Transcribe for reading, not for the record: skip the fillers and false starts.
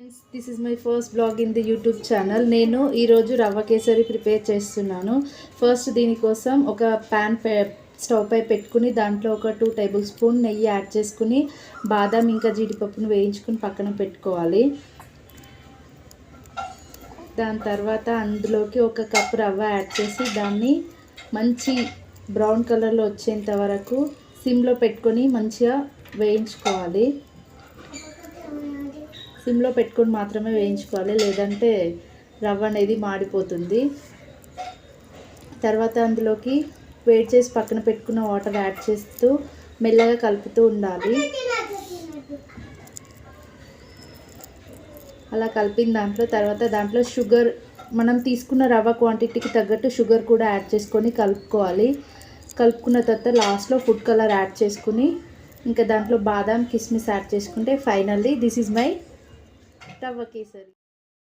Friends, this is my first blog in the YouTube channel. నేను ఈరోజు రవ్వ kesari prepare చేస్తున్నాను. ఫస్ట్ దీనికోసం ఒక ప్యాన్ స్టవ్ పై పెట్టుకుని దాంట్లో ఒక 2 టేబుల్ స్పూన్ నెయ్యి యాడ్ చేసుకుని బాదం ఇంకా జీడిపప్పును వేయించుకుని పక్కన పెట్టుకోవాలి. దాని తర్వాత అందులోకి ఒక కప్ రవ్వ యాడ్ చేసి దాన్ని మంచి బ్రౌన్ కలర్లో వచ్చేంత వరకు సిమ్లో పెట్టుకొని మంచిగా వేయించుకోవాలి. సిమ్లో పెట్టుకొని మాత్రమే వేయించుకోవాలి, లేదంటే రవ్వ అనేది మాడిపోతుంది. తర్వాత అందులోకి వేడి చేసి పక్కన పెట్టుకున్న వాటర్ యాడ్ చేస్తూ మెల్లగా కలుపుతూ ఉండాలి. అలా కలిపిన తర్వాత దాంట్లో షుగర్, మనం తీసుకున్న రవ్వ క్వాంటిటీకి తగ్గట్టు షుగర్ కూడా యాడ్ చేసుకొని కలుపుకోవాలి. కలుపుకున్న తర్వాత లాస్ట్లో ఫుడ్ కలర్ యాడ్ చేసుకుని ఇంకా దాంట్లో బాదాం కిస్మిస్ యాడ్ చేసుకుంటే ఫైనల్లీ దిస్ ఈజ్ మై రవ్వ కేసరి.